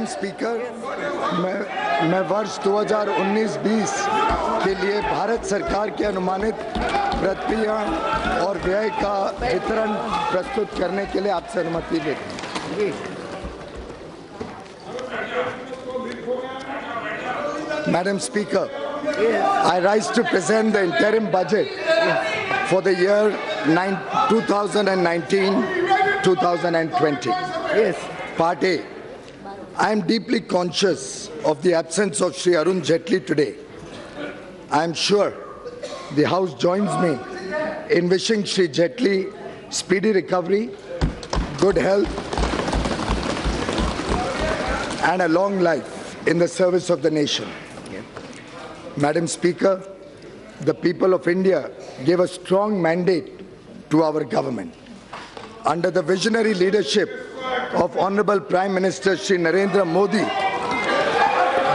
Madam speaker, मैं वर्ष 2019-20 के लिए भारत सरकार की अनुमानित प्रक्रिया और व्यय का वितरण प्रस्तुत करने के लिए आपसे अनुमति लेता हूँ। Madam Speaker, I rise to present the interim budget for the year 2019-2020. Yes. Part A. I am deeply conscious of the absence of Shri Arun Jaitley today. I am sure the House joins me in wishing Shri Jaitley speedy recovery, good health, and a long life in the service of the nation. Madam Speaker, the people of India gave a strong mandate to our government. Under the visionary leadership of Honorable Prime Minister Shri Narendra Modi,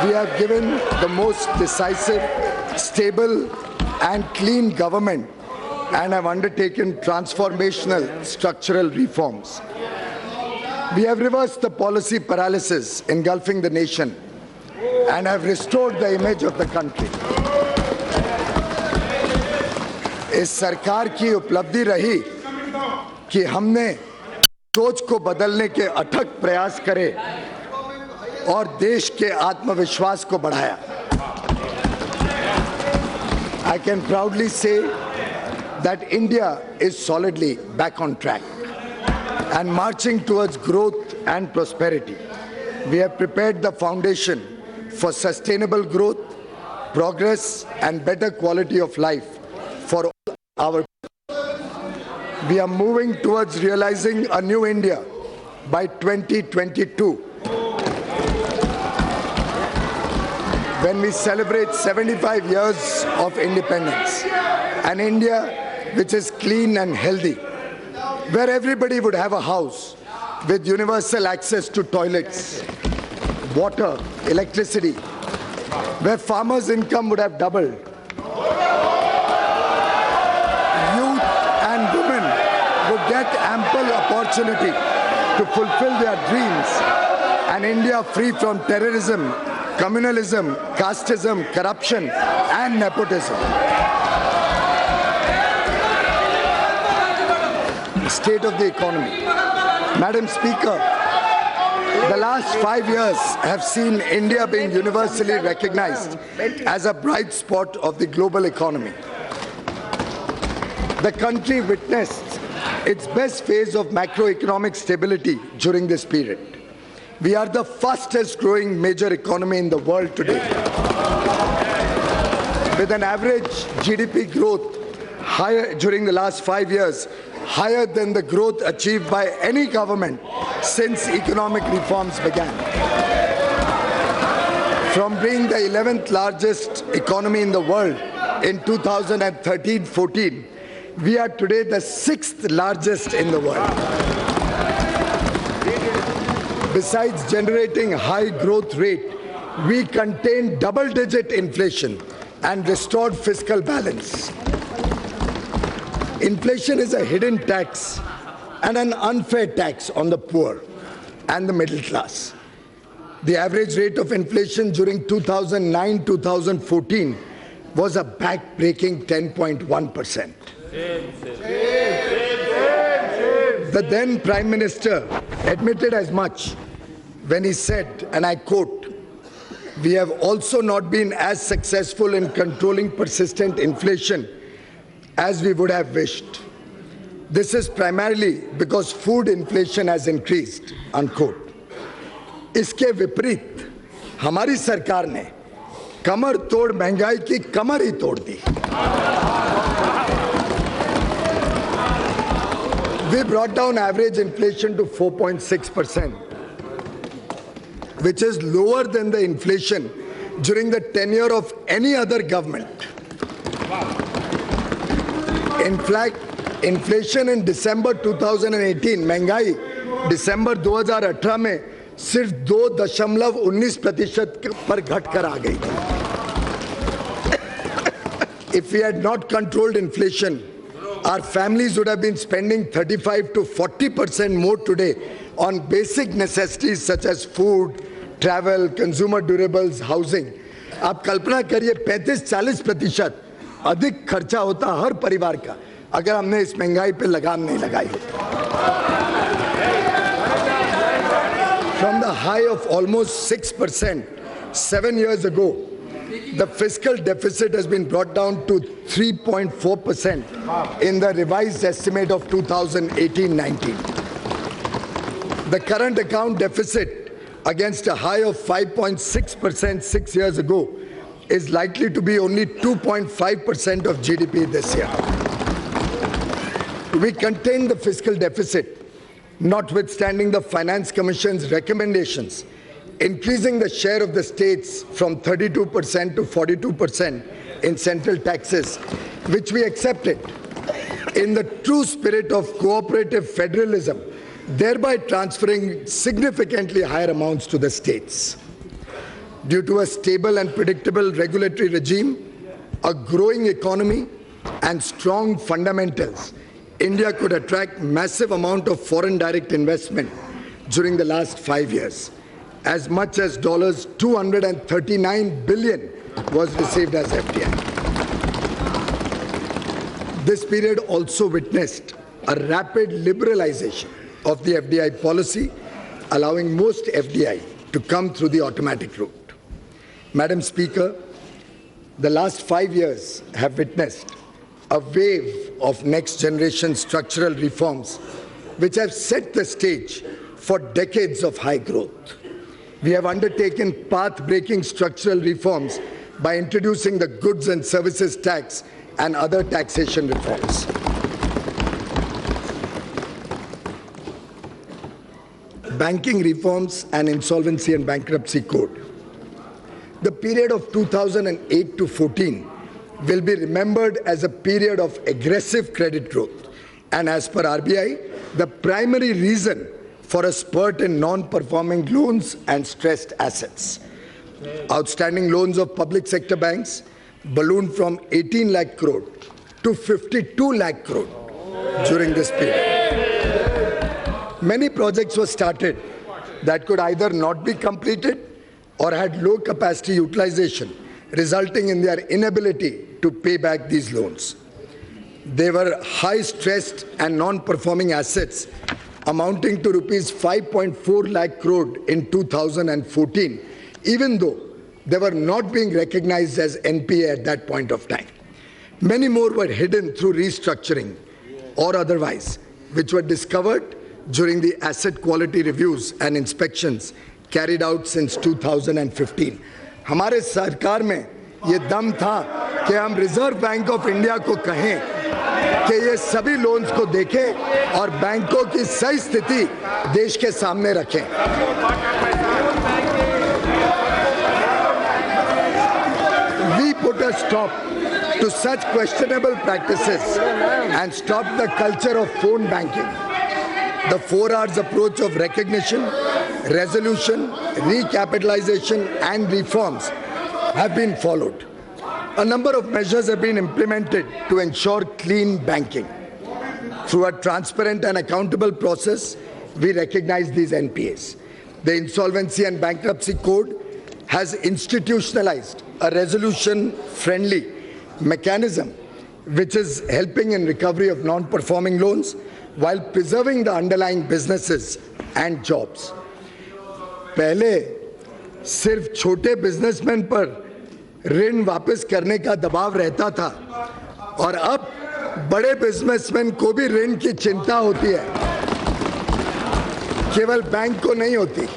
we have given the most decisive, stable and clean government and have undertaken transformational structural reforms. We have reversed the policy paralysis engulfing the nation and have restored the image of the country. इस सरकार की उपलब्धि रही कि हमने सोच को बदलने के अथक प्रयास करे और देश के आत्मविश्वास को बढ़ाया. I can proudly say that India is solidly back on track and marching towards growth and prosperity. We have prepared the foundation for sustainable growth, progress, and better quality of life for all our people. We are moving towards realizing a new India by 2022, when we celebrate 75 years of independence. An India which is clean and healthy, where everybody would have a house with universal access to toilets, water, electricity, where farmers' income would have doubled. Youth and women would get ample opportunity to fulfill their dreams. An India free from terrorism, communalism, casteism, corruption, and nepotism. State of the economy. Madam Speaker, the last 5 years have seen India being universally recognized as a bright spot of the global economy. The country witnessed its best phase of macroeconomic stability during this period. We are the fastest growing major economy in the world today, with an average GDP growth higher during the last 5 years, higher than the growth achieved by any government since economic reforms began. From being the 11th largest economy in the world in 2013-14, we are today the 6th largest in the world. Besides generating high growth rate, we contained double-digit inflation and restored fiscal balance. Inflation is a hidden tax and an unfair tax on the poor and the middle class. The average rate of inflation during 2009-2014 was a back-breaking 10.1%. The then Prime Minister admitted as much when he said, and I quote, "We have also not been as successful in controlling persistent inflation as we would have wished. This is primarily because food inflation has increased," unquote. इसके विपरीत हमारी सरकार ने कमर तोड़ महंगाई की कमर ही तोड़ दी. We brought down average inflation to 4.6%, which is lower than the inflation during the tenure of any other government. In fact, inflation in December 2018, महंगाई दिसंबर 2018 में सिर्फ 2.19% पर घटकर आ गई. If we had not controlled inflation, our families would have been spending 35 to 40% more today on basic necessities such as food, travel, consumer durables, housing. आप कल्पना करिए 35-40% अधिक खर्चा होता हर परिवार का अगर हमने इस महंगाई पे लगाम नहीं लगाई होती. From the high of almost 6% 7 years ago, the fiscal deficit has been brought down to 3.4% in the revised estimate of 2018-19. The current account deficit, against a high of 5.6% 6 years ago, is likely to be only 2.5% of GDP this year. We contained the fiscal deficit, notwithstanding the Finance Commission's recommendations, increasing the share of the states from 32% to 42% in central taxes, which we accepted in the true spirit of cooperative federalism, thereby transferring significantly higher amounts to the states. Due to a stable and predictable regulatory regime, a growing economy, and strong fundamentals, India could attract massive amount of foreign direct investment during the last 5 years. As much as $239 billion was received as FDI. This period also witnessed a rapid liberalization of the FDI policy, allowing most FDI to come through the automatic route. Madam Speaker, the last 5 years have witnessed a wave of next-generation structural reforms which have set the stage for decades of high growth. We have undertaken path-breaking structural reforms by introducing the goods and services tax and other taxation reforms. Banking reforms and insolvency and bankruptcy code. The period of 2008 to 14 will be remembered as a period of aggressive credit growth, and as per RBI, the primary reason for a spurt in non-performing loans and stressed assets. Outstanding loans of public sector banks ballooned from 18 lakh crore to 52 lakh crore during this period. Many projects were started that could either not be completed or had low capacity utilization, resulting in their inability to pay back these loans. They were high stressed and non-performing assets amounting to rupees 5.4 lakh crore in 2014, even though they were not being recognized as NPA at that point of time. Many more were hidden through restructuring or otherwise, which were discovered during the asset quality reviews and inspections carried out since 2015. हमारे सरकार में ये दम था कि हम reserve bank of India को कहें कि ये सभी लोन्स को देखें और बैंकों की सही स्थिति देश के सामने रखें. We put a stop to such questionable practices and stopped the culture of phone banking. The 4 R's approach of recognition, resolution, recapitalization and reforms have been followed. A number of measures have been implemented to ensure clean banking. Through a transparent and accountable process, we recognize these NPAs. The Insolvency and Bankruptcy Code has institutionalized a resolution-friendly mechanism which is helping in recovery of non-performing loans while preserving the underlying businesses and jobs. पहले सिर्फ छोटे businessman पर ऋण वापस करने का दबाव रहता था और अब बड़े बिजनेसमैन को भी ऋण की चिंता होती है, केवल बैंक को नहीं होती.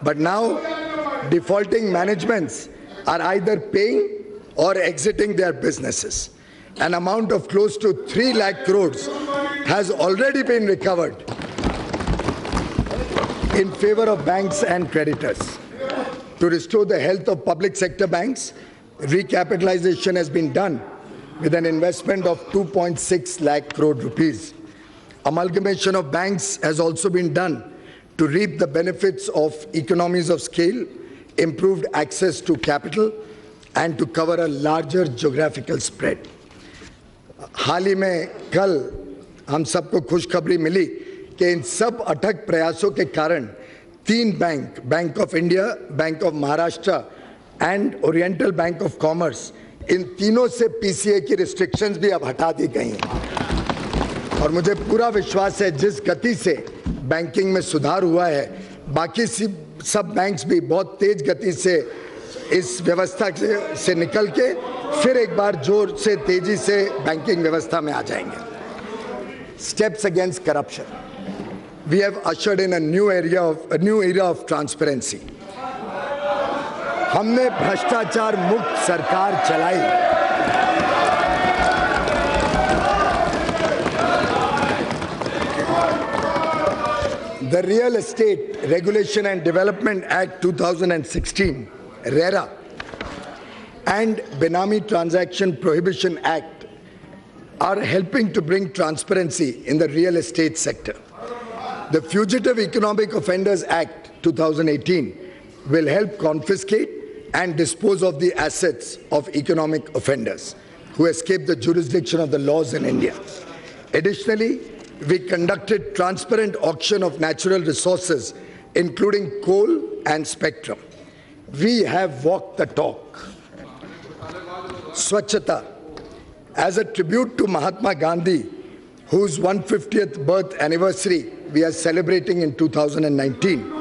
But now defaulting managements are either paying or exiting their businesses. An amount of close to 3 lakh crores has already been recovered in favor of banks and creditors. To restore the health of public sector banks, recapitalization has been done with an investment of 2.6 lakh crore rupees. Amalgamation of banks has also been done to reap the benefits of economies of scale, improved access to capital, and to cover a larger geographical spread. हाल ही में कल हम सबको खुशखबरी मिली कि इन सब अथक प्रयासों के कारण तीन bank, bank of India, bank of Maharashtra and oriental bank of commerce, इन तीनों से पीसीए की रिस्ट्रिक्शंस भी अब हटा दी गई हैं। और मुझे पूरा विश्वास है जिस गति से बैंकिंग में सुधार हुआ है, बाकी सब बैंक्स भी बहुत तेज गति से इस व्यवस्था से निकल के फिर एक बार जोर से तेजी से बैंकिंग व्यवस्था में आ जाएंगे। Steps against corruption. We have ushered in a new era of transparency. हमने भ्रष्टाचार मुक्त सरकार चलाई। The Real Estate Regulation and Development Act 2016, RERA, and Benami Transaction Prohibition Act are helping to bring transparency in the real estate sector. The Fugitive Economic Offenders Act 2018 will help confiscate and dispose of the assets of economic offenders who escape the jurisdiction of the laws in India. Additionally, we conducted transparent auction of natural resources, including coal and spectrum. We have walked the talk. Swachhata. As a tribute to Mahatma Gandhi, whose 150th birth anniversary we are celebrating in 2019,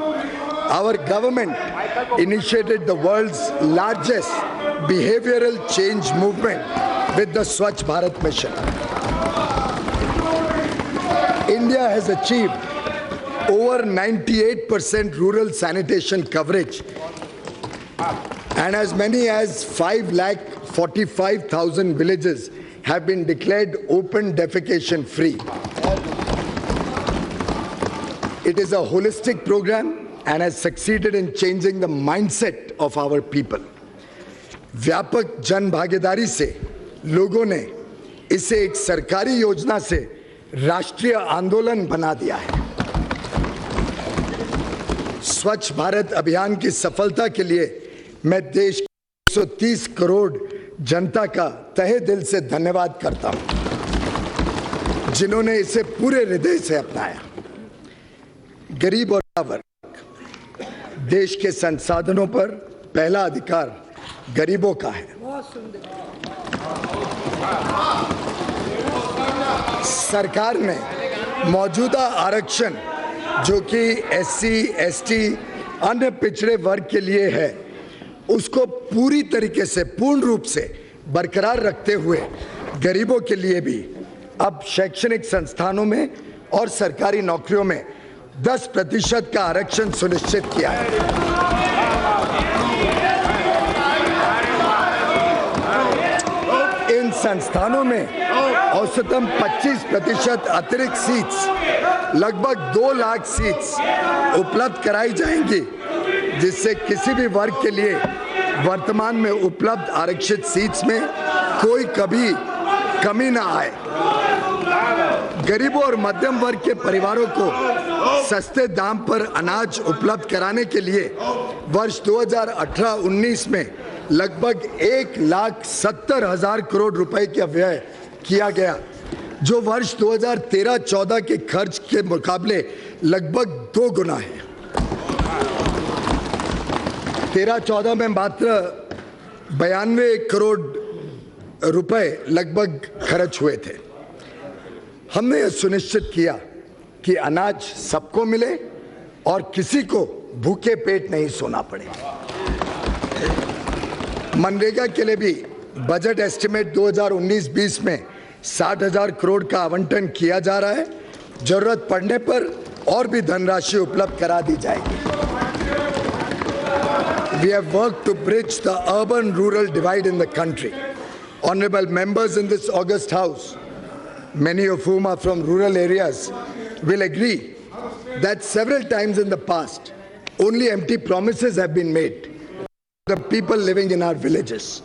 our government initiated the world's largest behavioral change movement with the Swachh Bharat Mission. India has achieved over 98% rural sanitation coverage, and as many as 5,45,000 villages have been declared open defecation free. It is a holistic program and has succeeded in changing the mindset of our people. व्यापक जन भागीदारी से लोगों ने इसे एक सरकारी योजना से राष्ट्रीय आंदोलन बना दिया है। स्वच्छ भारत अभियान की सफलता के लिए मैं देश के 130 करोड़ जनता का तहे दिल से धन्यवाद करता हूं, जिन्होंने इसे पूरे हृदय से अपनाया। गरीब और वर्ग, देश के संसाधनों पर पहला अधिकार गरीबों का है। सरकार ने मौजूदा आरक्षण जो कि एससी, एसटी, अन्य पिछड़े वर्ग के लिए है, उसको पूरी तरीके से पूर्ण रूप से बरकरार रखते हुए गरीबों के लिए भी अब शैक्षणिक संस्थानों में और सरकारी नौकरियों में 10% का आरक्षण सुनिश्चित किया है। इन संस्थानों में औसतन 25% अतिरिक्त सीट्स, लगभग 2 लाख सीट्स उपलब्ध कराई जाएंगी, जिससे किसी भी वर्ग के लिए वर्तमान में उपलब्ध आरक्षित सीट्स में कोई कभी कमी ना आए। गरीबों और मध्यम वर्ग के परिवारों को सस्ते दाम पर अनाज उपलब्ध कराने के लिए वर्ष 2018-19 में लगभग 1,70,000 करोड़ रुपए का व्यय किया गया, जो वर्ष 2013-14 के खर्च के मुकाबले लगभग 2 गुना है। 13-14 में मात्र 92 करोड़ रुपए लगभग खर्च हुए थे। हमने यह सुनिश्चित किया कि अनाज सबको मिले और किसी को भूखे पेट नहीं सोना पड़े। मनरेगा के लिए भी बजट एस्टिमेट 2019-20 में 60,000 करोड़ का आवंटन किया जा रहा है। जरूरत पड़ने पर और भी धनराशि उपलब्ध करा दी जाएगी। We have worked to bridge the urban-rural divide in the country. Honorable members in this august house, many of whom are from rural areas, will agree that several times in the past, only empty promises have been made to the people living in our villages.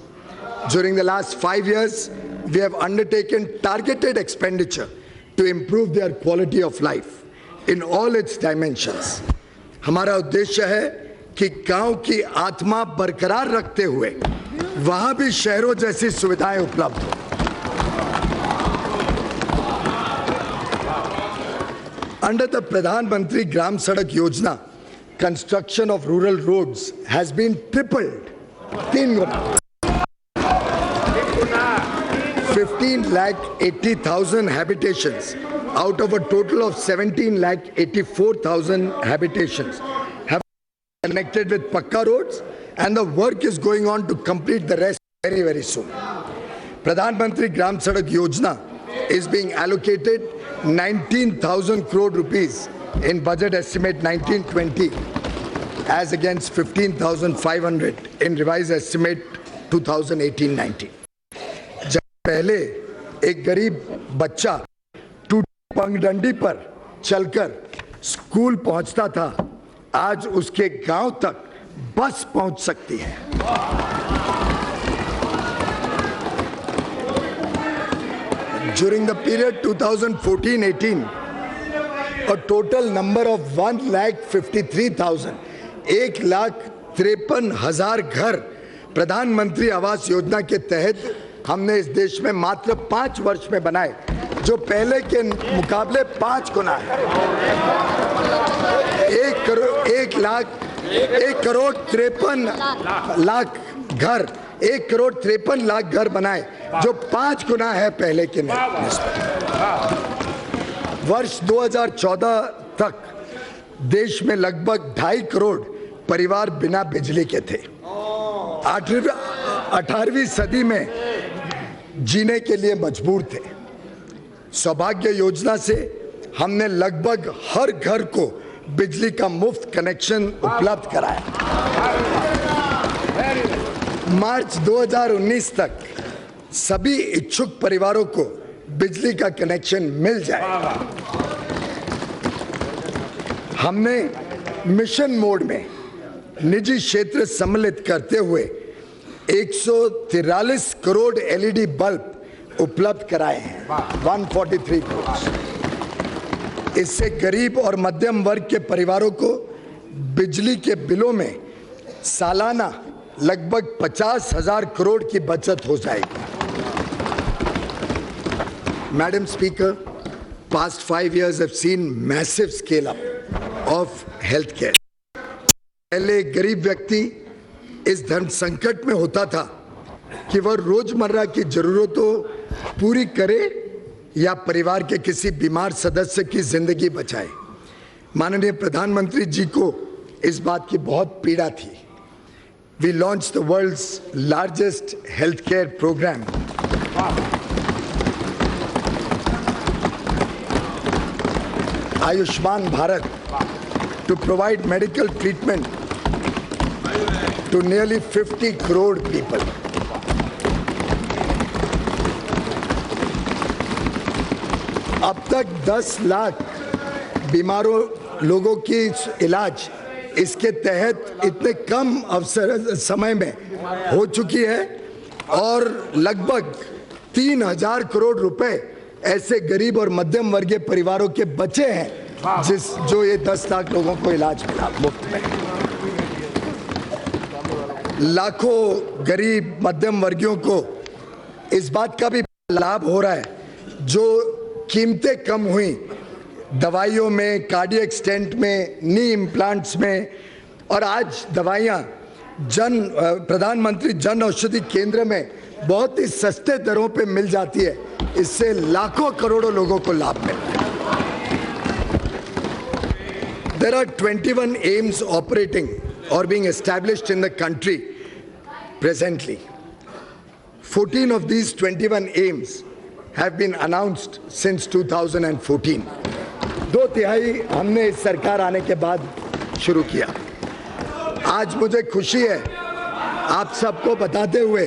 During the last 5 years, we have undertaken targeted expenditure to improve their quality of life in all its dimensions. हमारा उद्देश्य है कि गांव की आत्मा बरकरार रखते हुए वहां भी शहरों जैसी सुविधाएं उपलब्ध हो। Under the Pradhan Mantri Gram Sadak Yojana, construction of rural roads has been tripled. 3 guna. 15,80,000 habitations out of a total of 17,84,000 habitations have been connected with Pakka roads, and the work is going on to complete the rest very, very soon. Pradhan Mantri Gram Sadak Yojana is being allocated 19,000 crore rupees in budget estimate 1920 as against 15,500 in revised estimate 2018-19. जब पहले एक गरीब बच्चा टूटी पगडंडी पर चलकर school पहुंचता था, आज उसके गांव तक बस पहुंच सकती है। During the period 2014-18, a total number of 1,53,000, 1,53,000 घर प्रधानमंत्री आवास योजना के तहत हमने इस देश में मात्र 5 वर्ष में बनाए, जो पहले के मुकाबले 5 गुना है। 1,53,00,000 घर बनाए, जो 5 गुना है पहले के निस्बत। वर्ष 2014 तक देश में लगभग 2.5 करोड़ परिवार बिना बिजली के थे। 18वीं सदी में जीने के लिए मजबूर थे। सौभाग्य योजना से हमने लगभग हर घर को बिजली का मुफ्त कनेक्शन उपलब्ध कराया। मार्च 2019 तक सभी इच्छुक परिवारों को बिजली का कनेक्शन मिल जाएगा। हमने मिशन मोड में निजी क्षेत्र सम्मिलित करते हुए 143 करोड़ एलईडी बल्ब उपलब्ध कराए हैं, 143 करोड़। इससे गरीब और मध्यम वर्ग के परिवारों को बिजली के बिलों में सालाना लगभग 50,000 करोड़ की बचत हो जाएगी। Madam Speaker, past 5 years have seen massive scale up of healthcare. पहले गरीब व्यक्ति इस धर्म संकट में होता था कि वह रोजमर्रा की जरूरतों पूरी करे या परिवार के किसी बीमार सदस्य की जिंदगी बचाए। माननीय प्रधानमंत्री जी को इस बात की बहुत पीड़ा थी। We launched the world's largest healthcare program. Ayushman Bharat, to provide medical treatment to nearly 50 crore people. अब तक 10 लाख बीमारों लोगों की इलाज इसके तहत इतने कम समय में हो चुकी है और लगभग 3,000 करोड़ रुपए ऐसे गरीब और मध्यम वर्गीय परिवारों के बचे हैं जो ये 10 लाख लोगों को इलाज मिला मुफ्त में। लाखों गरीब मध्यम वर्गियों को इस बात का भी लाभ हो रहा है, जो कीमतें कम हुई दवाइयों में, कार्डियक स्टेंट में, नी इम्प्लांट्स में, और आज दवाइयाँ प्रधानमंत्री जन औषधि केंद्र में बहुत ही सस्ते दरों पे मिल जाती है। इससे लाखों करोड़ों लोगों को लाभ मिलता है। There are 21 AIIMS operating or being established in the country presently. 14 of these 21 AIIMS have been announced since 2014. 2/3 हमने इस सरकार आने के बाद शुरू किया। आज मुझे खुशी है आप सबको बताते हुए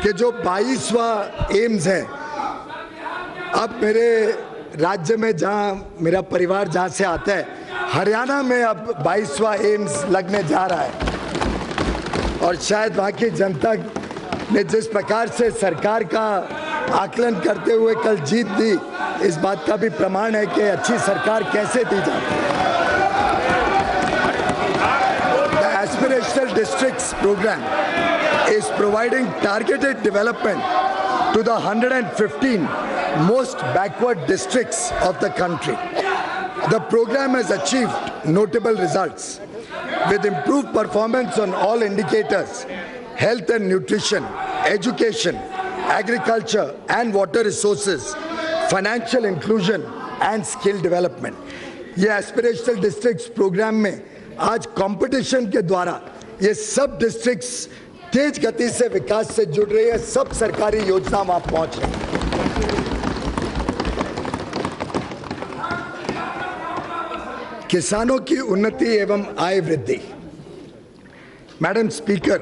कि जो 22वां एम्स है, अब मेरे राज्य में जहां मेरा परिवार जहां से आता है, हरियाणा में अब 22वां एम्स लगने जा रहा है। और शायद वहां की जनता ने जिस प्रकार से सरकार का आकलन करते हुए कल जीत दी, इस बात का भी प्रमाण है कि अच्छी सरकार कैसे दी जाती है। The Aspirational Districts program is providing targeted development to the 115 most backward districts of the country. The program has achieved notable results. with improved performance on all indicators, health and nutrition, education, agriculture and water resources, financial inclusion and skill development. ये aspirational districts programme में आज competition के द्वारा ये सब districts तेज गति से विकास से जुड़ रही है, सब सरकारी योजना वहां पहुंच रही है। किसानों की उन्नति एवं आय वृद्धि। मैडम स्पीकर,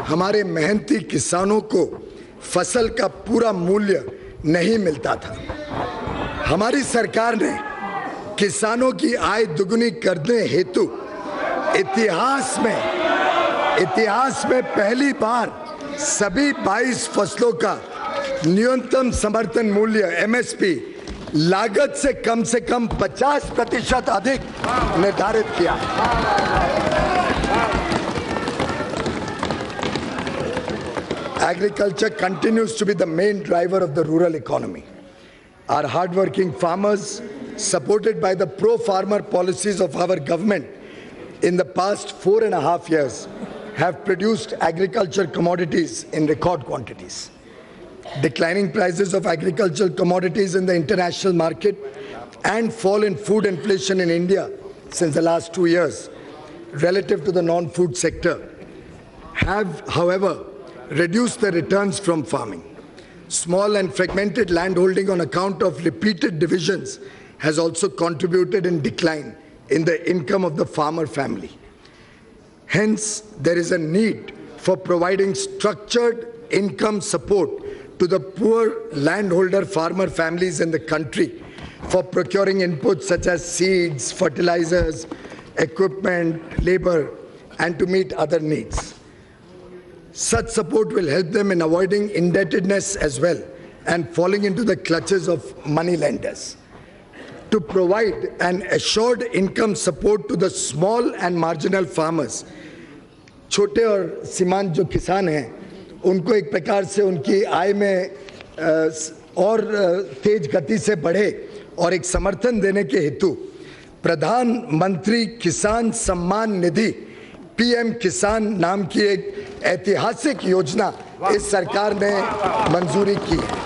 हमारे मेहनती किसानों को फसल का पूरा मूल्य नहीं मिलता था। हमारी सरकार ने किसानों की आय दुगुनी करने हेतु इतिहास में पहली बार सभी 22 फसलों का न्यूनतम समर्थन मूल्य एमएसपी लागत से कम 50% अधिक निर्धारित किया। Agriculture continues to be the main driver of the rural economy. Our hardworking farmers, supported by the pro-farmer policies of our government in the past 4.5 years, have produced agriculture commodities in record quantities. Declining prices of agricultural commodities in the international market and fall in food inflation in India since the last 2 years relative to the non-food sector have, however, reduced the returns from farming. Small and fragmented landholding on account of repeated divisions has also contributed in decline in the income of the farmer family. Hence, there is a need for providing structured income support to the poor landholder farmer families in the country for procuring inputs such as seeds, fertilizers, equipment, labor, and to meet other needs. Such support will help them in avoiding indebtedness as well and falling into the clutches of money lenders. To provide an assured income support to the small and marginal farmers, छोटे और सीमांत जो किसान हैं, उनको एक प्रकार से उनकी आय में और तेज गति से बढ़े और एक समर्थन देने के हेतु प्रधानमंत्री किसान सम्मान निधि पीएम किसान नाम की एक ऐतिहासिक योजना इस सरकार ने मंजूरी की है।